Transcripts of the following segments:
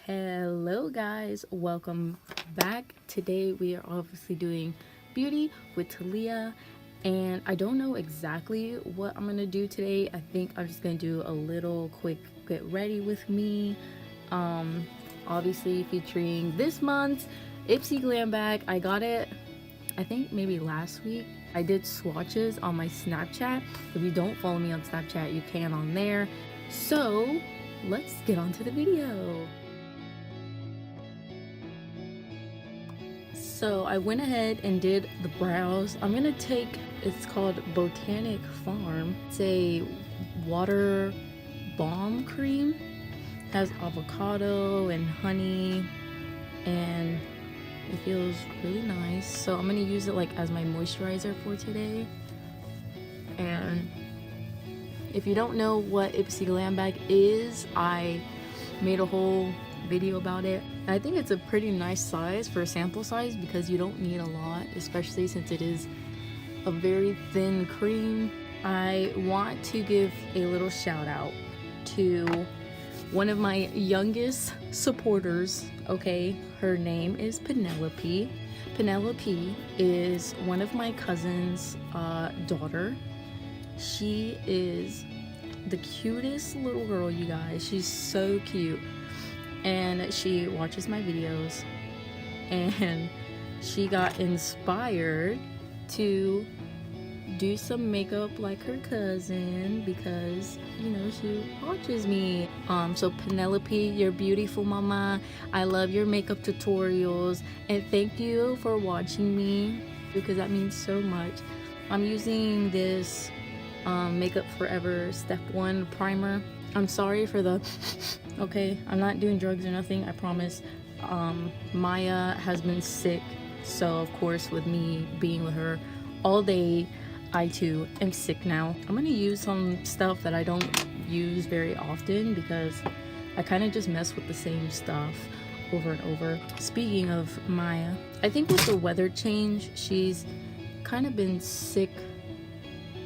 Hello guys, welcome back. Today we are obviously doing beauty with Talia, and I don't know exactly what I'm gonna do today. I think I'm just gonna do a little quick get ready with me, obviously featuring this month's Ipsy Glam bag. I got it I think maybe last week. I did swatches on my Snapchat. If you don't follow me on Snapchat, you can on there. So let's get on to the video. So I went ahead and did the brows. I'm gonna take, it's called Botanic Farm. It's a water balm cream. It has avocado and honey, and it feels really nice. So I'm gonna use it like as my moisturizer for today. And if you don't know what Ipsy Glam bag is, I made a whole video about it. I think it's a pretty nice size for a sample size because you don't need a lot, especially since it is a very thin cream. I want to give a little shout out to one of my youngest supporters. Okay, her name is Penelope. Penelope is one of my cousin's daughter. She is the cutest little girl, you guys. She's so cute, and she watches my videos, and she got inspired to do some makeup like her cousin because, you know, she watches me. So Penelope, you're beautiful, mama. I love your makeup tutorials, and thank you for watching me because that means so much. I'm using this Makeup Forever Step 1 primer. I'm sorry for the okay, I'm not doing drugs or nothing, I promise. Maya has been sick, so of course with me being with her all day, I too am sick now. I'm gonna use some stuff that I don't use very often because I kind of just mess with the same stuff over and over. Speaking of Maya, I think with the weather change, she's kind of been sick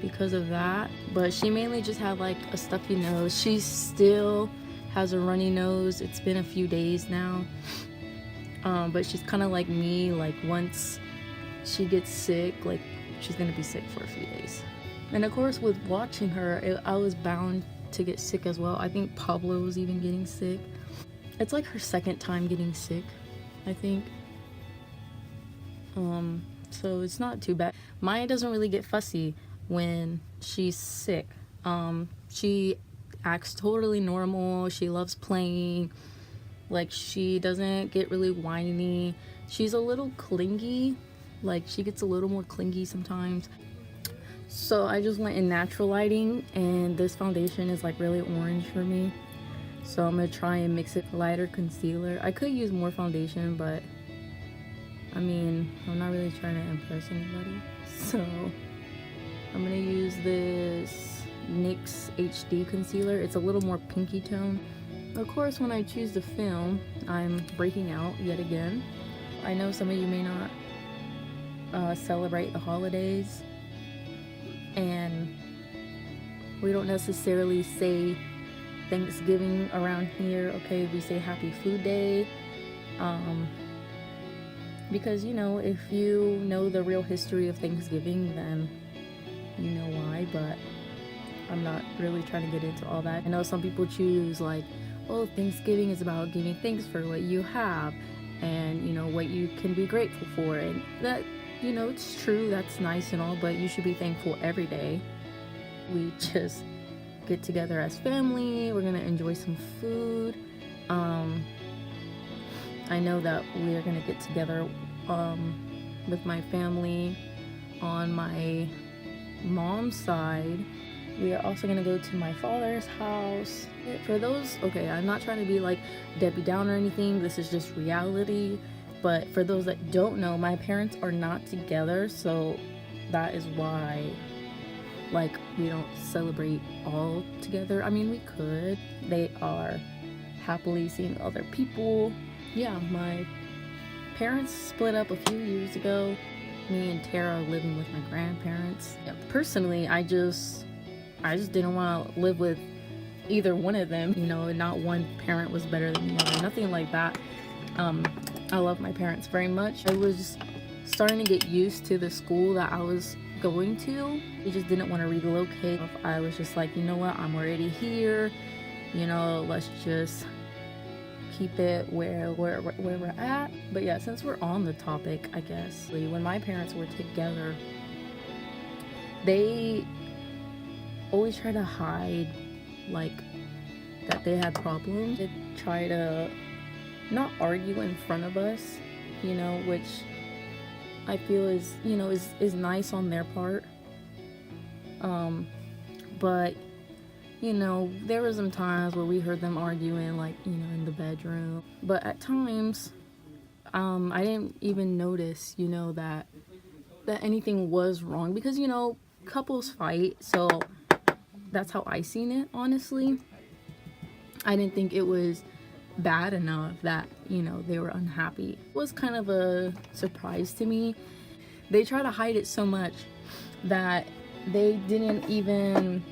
because of that, but she mainly just had like a stuffy nose. She still has a runny nose. It's been a few days now, but she's kind of like me, like once she gets sick, like she's gonna be sick for a few days. And of course with watching her, I was bound to get sick as well. I think Pablo was even getting sick. It's like her second time getting sick, I think. So it's not too bad. Maya doesn't really get fussy when she's sick. She acts totally normal. She loves playing. Like, she doesn't get really whiny. She's a little clingy. Like, she gets a little more clingy sometimes. So I just went in natural lighting, and this foundation is like really orange for me. So I'm gonna try and mix it with lighter concealer. I could use more foundation, but I mean, I'm not really trying to impress anybody. So I'm gonna use this NYX HD concealer. It's a little more pinky tone. Of course, when I choose to film, I'm breaking out yet again. I know some of you may not celebrate the holidays, and we don't necessarily say Thanksgiving around here. Okay, we say Happy Food Day, because, you know, if you know the real history of Thanksgiving, then you know why. But I'm not really trying to get into all that. I know some people choose like, oh, Thanksgiving is about giving thanks for what you have and, you know, what you can be grateful for, and that, you know, it's true, that's nice and all, but you should be thankful every day. We just get together as family. We're gonna enjoy some food. I know that we are gonna get together with my family on my mom's side. We are also gonna go to my father's house. For those, okay, I'm not trying to be like Debbie Down or anything, this is just reality. But for those that don't know, my parents are not together, so that is why, like, we don't celebrate all together. I mean, we could. They are happily seeing other people. Yeah, my parents split up a few years ago. Me and Tara are living with my grandparents. Yeah, personally, I just didn't want to live with either one of them, you know, not one parent was better than the other, nothing like that. I love my parents very much. I was starting to get used to the school that I was going to. I just didn't want to relocate. I was just like, you know what, I'm already here, you know, let's just keep it where we're at. But yeah, since we're on the topic, I guess, when my parents were together, they always try to hide like that they had problems. They try to not argue in front of us, you know, which I feel is, you know, is nice on their part. But you know, there were some times where we heard them arguing, like, you know, in the bedroom. But at times, I didn't even notice, you know, that anything was wrong, because, you know, couples fight, so that's how I seen it, honestly. I didn't think it was bad enough that, you know, they were unhappy. It was kind of a surprise to me. They try to hide it so much that they didn't even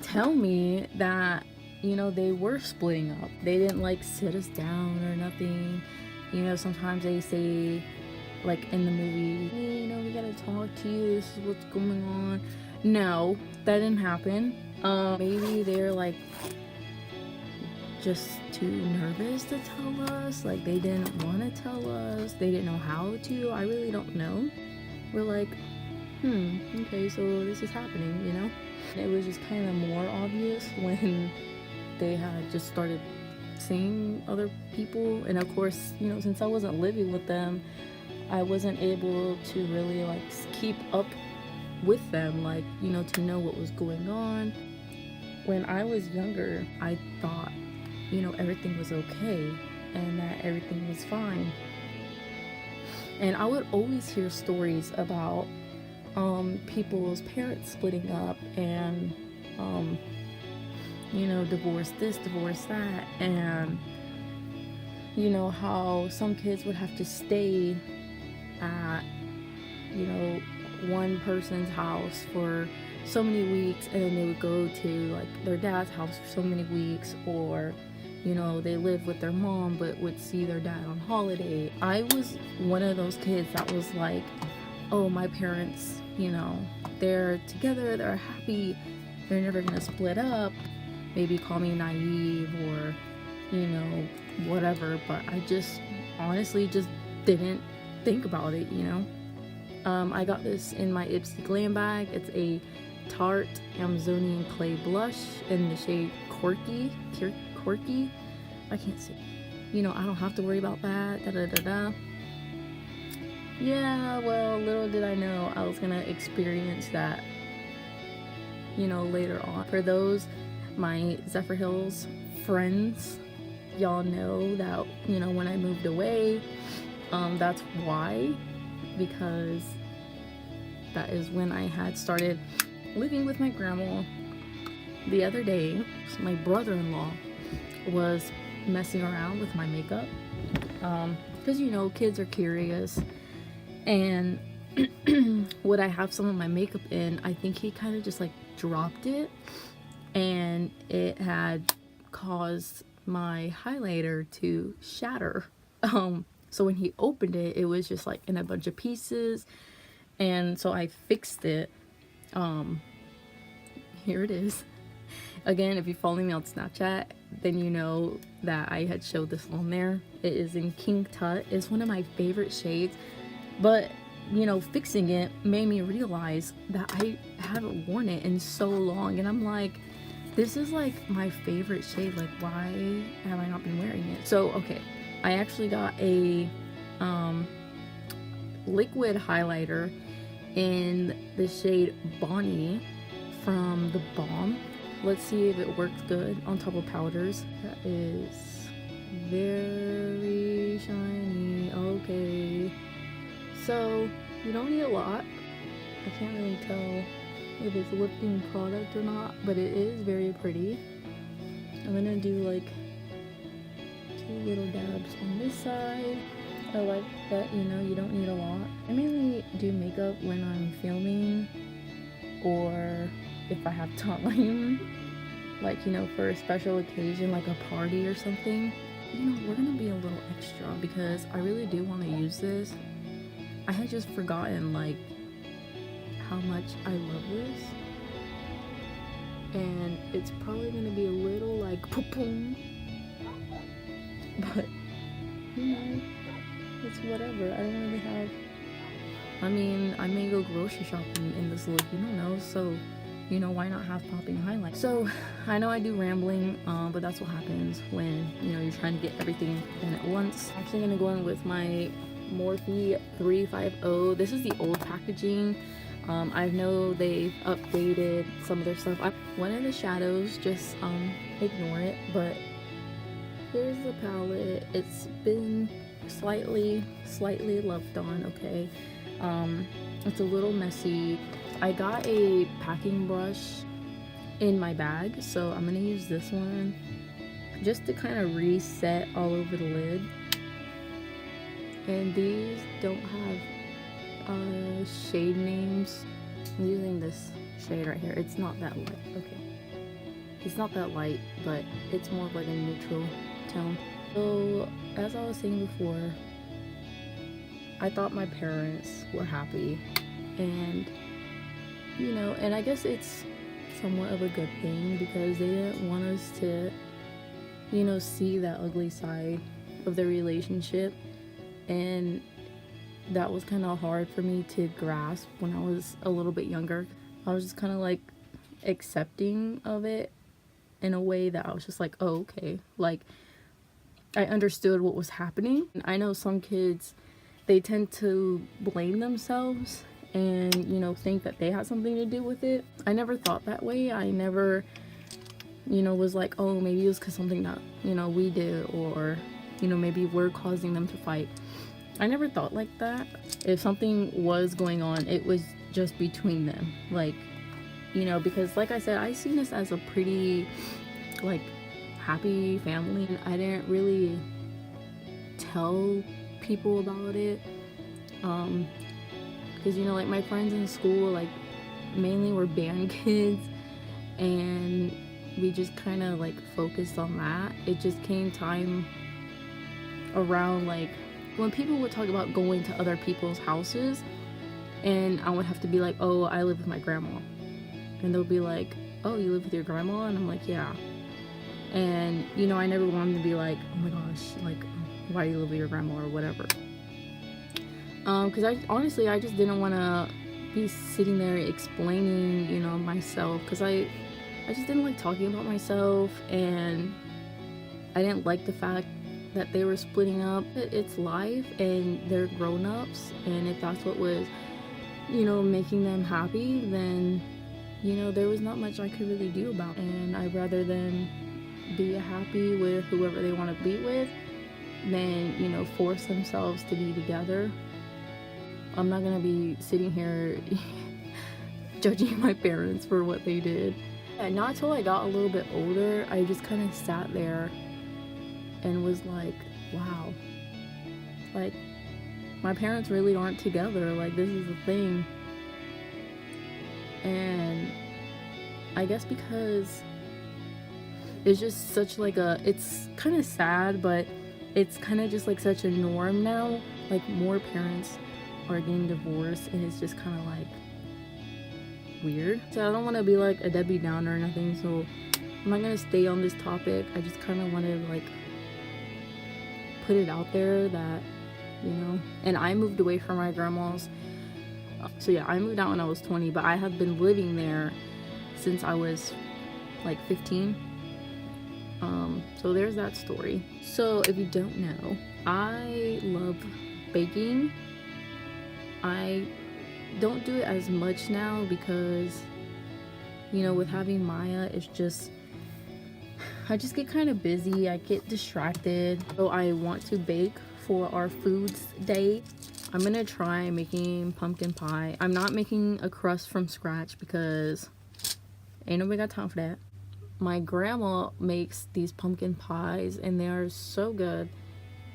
tell me that, you know, they were splitting up. They didn't like sit us down or nothing. You know, sometimes they say, like in the movie, hey, you know, we gotta talk to you, this is what's going on. No, that didn't happen. Maybe they're like just too nervous to tell us, like they didn't want to tell us, they didn't know how to. I really don't know. We're like, okay, so this is happening, you know. It was just kind of more obvious when they had just started seeing other people. And of course, you know, since I wasn't living with them, I wasn't able to really like keep up with them, like, you know, to know what was going on. When I was younger, I thought, you know, everything was okay and that everything was fine. And I would always hear stories about people's parents splitting up and you know, divorce this, divorce that, and you know how some kids would have to stay at, you know, one person's house for so many weeks, and then they would go to like their dad's house for so many weeks, or you know, they lived with their mom but would see their dad on holiday. I was one of those kids that was like, oh, my parents, you know, they're together, they're happy, they're never gonna split up. Maybe call me naive or, you know, whatever, but I just honestly just didn't think about it, you know. I got this in my Ipsy Glam bag. It's a Tarte Amazonian Clay Blush in the shade Quirky. I can't see. You know, I don't have to worry about that. Yeah, well, little did I know I was gonna experience that, you know, later on. For those, my Zephyr Hills friends, y'all know that, you know, when I moved away, that's why, because that is when I had started living with my grandma. The other day, my brother-in-law was messing around with my makeup, because, you know, kids are curious, and would I have some of my makeup in, I think he kind of just like dropped it, and it had caused my highlighter to shatter. So when he opened it, it was just like in a bunch of pieces, and so I fixed it. Here it is. Again, if you follow me on Snapchat, then you know that I had showed this on there. It is in King Tut. It's one of my favorite shades, but you know, fixing it made me realize that I haven't worn it in so long, and I'm like, this is like my favorite shade, like why have I not been wearing it? So okay, I actually got a liquid highlighter in the shade Bonnie from the Balm. Let's see if it works good on top of powders. That is very shiny. Okay, so you don't need a lot. I can't really tell if it's lifting product or not, but it is very pretty. I'm gonna do like 2 little dabs on this side. I like that, you know, you don't need a lot. I mainly do makeup when I'm filming or if I have time. like, you know, for a special occasion, like a party or something, you know, we're gonna be a little extra because I really do want to use this. I had just forgotten like how much I love this, and it's probably gonna be a little like poo-poo, but you know, it's whatever. I don't really have, I mean, I may go grocery shopping in this look, you don't know, so you know, why not have popping highlights? So I know I do rambling, but that's what happens when, you know, you're trying to get everything done at once. I'm actually gonna go in with my Morphe 350. This is the old packaging. I know they've updated some of their stuff. One of the shadows, just ignore it, but here's the palette. It's been slightly left on, okay? It's a little messy. I got a packing brush in my bag, so I'm gonna use this one just to kind of reset all over the lid. And these don't have shade names. I'm using this shade right here. It's not that light, okay. It's not that light, but it's more of like a neutral tone. So as I was saying before, I thought my parents were happy, and you know, and I guess it's somewhat of a good thing because they didn't want us to, you know, see that ugly side of the relationship, and that was kind of hard for me to grasp when I was a little bit younger. I was just kind of like accepting of it in a way that I was just like, oh, okay, like I understood what was happening. I know some kids, they tend to blame themselves and, you know, think that they had something to do with it. I never thought that way. I never, you know, was like, oh, maybe it was because something that, you know, we did, or, you know, maybe we're causing them to fight. I never thought like that. If something was going on, it was just between them. Like, you know, because like I said, I seen this as a pretty, like, happy family. I didn't really tell people about it. Because, you know, like my friends in school, like mainly were band kids, and we just kind of like focused on that. It just came time around like when people would talk about going to other people's houses, and I would have to be like, oh, I live with my grandma, and they'll be like, oh, you live with your grandma? And I'm like, yeah. And, you know, I never wanted to be like, oh my gosh, like, why do you live with your grandma or whatever. Because I honestly, I just didn't want to be sitting there explaining, you know, myself, because I just didn't like talking about myself, and I didn't like the fact that they were splitting up. It's life, and they're grown-ups, and if that's what was, you know, making them happy, then, you know, there was not much I could really do about it. And I'd rather them be happy with whoever they want to be with than, you know, force themselves to be together. I'm not gonna be sitting here judging my parents for what they did. And not until I got a little bit older, I just kind of sat there and was like, wow, like my parents really aren't together. Like, this is the thing. And I guess because it's just such like a, it's kind of sad, but it's kind of just like such a norm now. Like, more parents are getting divorced, and it's just kind of like weird. So I don't want to be like a Debbie Downer or nothing, so I'm not gonna stay on this topic. I just kind of wanted to like put it out there that, you know. And I moved away from my grandma's, so yeah, I moved out when I was 20, but I have been living there since I was like 15. So there's that story. So if you don't know, I love baking. I don't do it as much now because, you know, with having Maya, it's just, I just get kind of busy. I get distracted. So I want to bake for our foods day. I'm gonna try making pumpkin pie. I'm not making a crust from scratch because ain't nobody got time for that. My grandma makes these pumpkin pies and they are so good.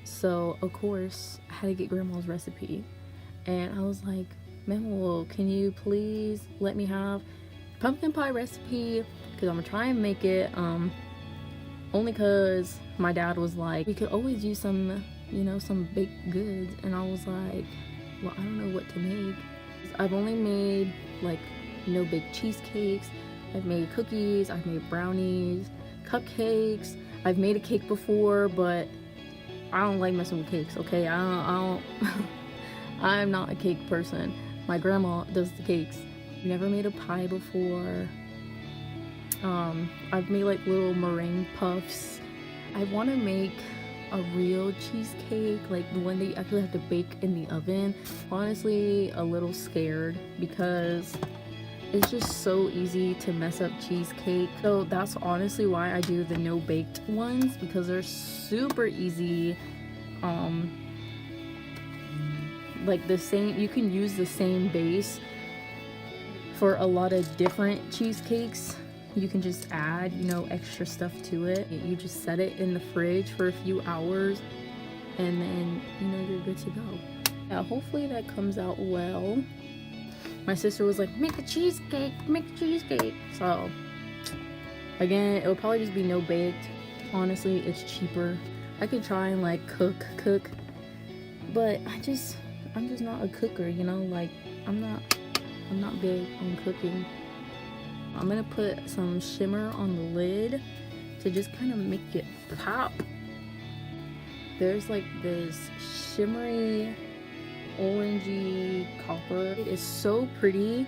So of course I had to get grandma's recipe. And I was like, Mama, can you please let me have pumpkin pie recipe? because I'm gonna try and make it only because my dad was like, we could always use some, you know, some baked goods, and I was like, well, I don't know what to make. I've only made like no bake cheesecakes, I've made cookies, I've made brownies, cupcakes. I've made a cake before, but I don't like messing with cakes, okay? I don't I'm not a cake person. My grandma does the cakes. I've never made a pie before. I've made like little meringue puffs. I want to make a real cheesecake, like the one that you actually have to bake in the oven. Honestly, a little scared because it's just so easy to mess up cheesecake. So that's honestly why I do the no baked ones, because they're super easy. Like the same, you can use the same base for a lot of different cheesecakes. You can just add, you know, extra stuff to it. You just set it in the fridge for a few hours and then, you know, you're good to go. Yeah, hopefully that comes out well. My sister was like, make a cheesecake, make a cheesecake. So again, it'll probably just be no baked. Honestly, it's cheaper. I could try and like cook, but I'm just not a cooker, you know, like I'm not big on cooking. I'm gonna put some shimmer on the lid to just kind of make it pop. There's like this shimmery orangey copper. It is so pretty,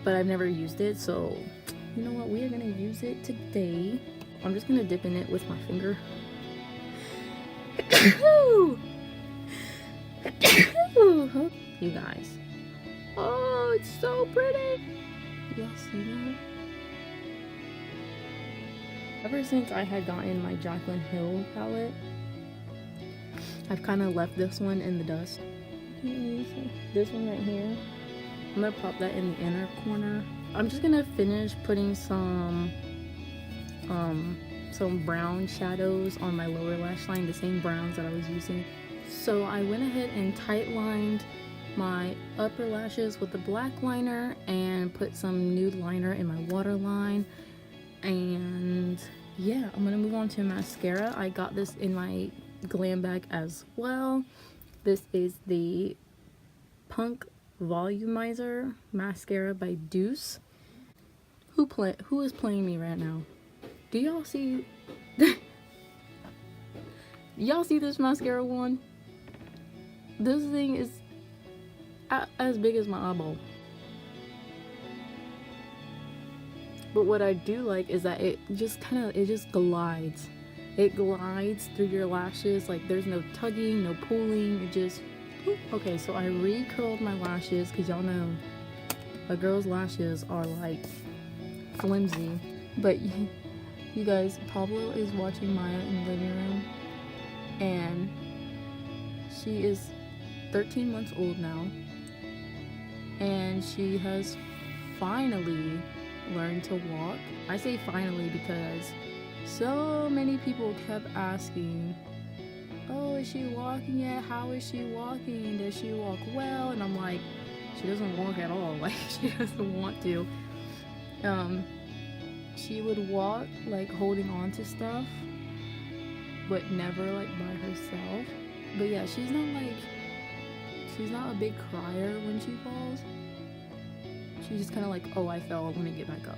but I've never used it, so you know what, we are gonna use it today. I'm just gonna dip in it with my finger. You guys, oh, it's so pretty. Y'all see that? Ever since I had gotten my Jaclyn Hill palette, I've kind of left this one in the dust. This one right here, I'm gonna pop that in the inner corner. I'm just gonna finish putting some brown shadows on my lower lash line, the same browns that I was using. So I went ahead and tight lined my upper lashes with the black liner and put some nude liner in my waterline. And yeah, I'm gonna move on to mascara. I got this in my glam bag as well. This is the Punk Volumizer mascara by Deuce. Who is playing me right now? Do y'all see y'all see this mascara one? This thing is as big as my eyeball. But what I do like is that it just glides. It glides through your lashes. Like there's no tugging, no pulling. It just, okay, so I re-curled my lashes because y'all know a girl's lashes are like flimsy. But you guys, Pablo is watching Maya in the living room, and she is 13 months old now, and she has finally learned to walk. I say finally because so many people kept asking, oh, is she walking yet? How is she walking? Does she walk well? And I'm like, she doesn't walk at all. Like, she doesn't want to. She would walk like holding on to stuff, but never like by herself. But yeah, she's not a big crier when she falls. She's just kind of like, oh, I fell, let me get back up.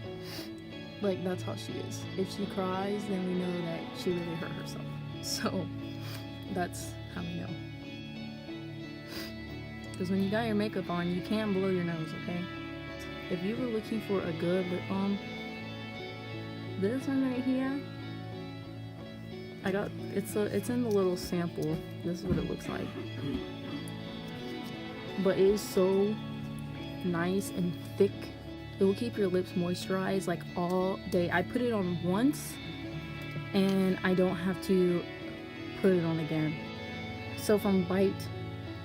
Like, that's how she is. If she cries, then we know that she really hurt herself. So that's how we know. Because when you got your makeup on, you can't blow your nose, okay? If you were looking for a good lip balm, this one right here, it's in the little sample. This is what it looks like. But it is so nice and thick. It will keep your lips moisturized like all day. I put it on once and I don't have to put it on again. So from Bite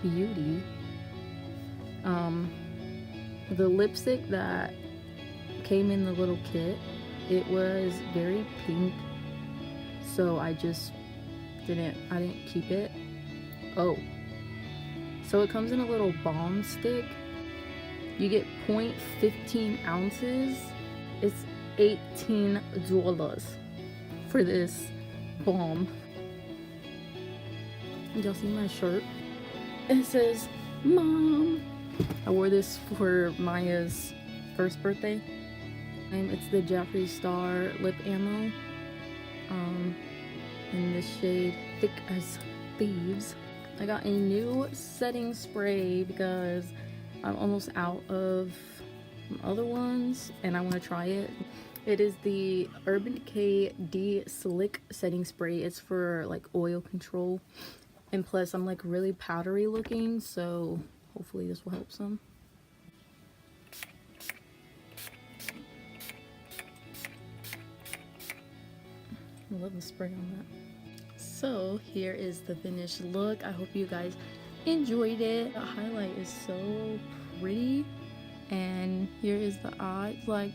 Beauty, the lipstick that came in the little kit, it was very pink, so I didn't keep it. Oh, so it comes in a little balm stick. You get 0.15 ounces. $18 for this balm. Y'all see my shirt? It says Mom. I wore this for Maya's first birthday. It's the Jeffree Star lip ammo in the shade Thick as Thieves. I got a new setting spray because I'm almost out of other ones and I want to try it. It is the Urban Decay De-Slick setting spray. It's for like oil control, and plus I'm like really powdery looking, so hopefully this will help some. I love the spray on that. So here is the finished look. I hope you guys enjoyed it. The highlight is so pretty, and here is the eye. Like,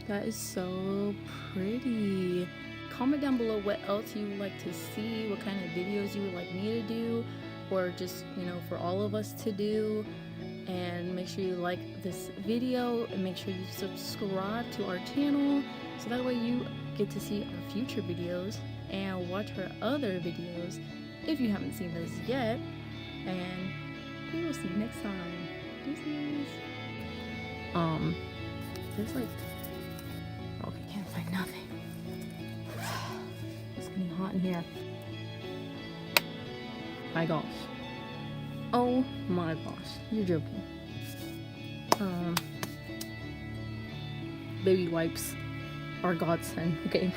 that is so pretty. Comment down below what else you would like to see, what kind of videos you would like me to do, or just, you know, for all of us to do. And make sure you like this video and make sure you subscribe to our channel so that way you get to see our future videos and watch our other videos if you haven't seen those yet. And we will see you next time. Deuces. There's like, okay, can't find nothing. It's getting hot in here. My gosh. Oh my gosh, you're joking. Baby wipes are godsend, okay?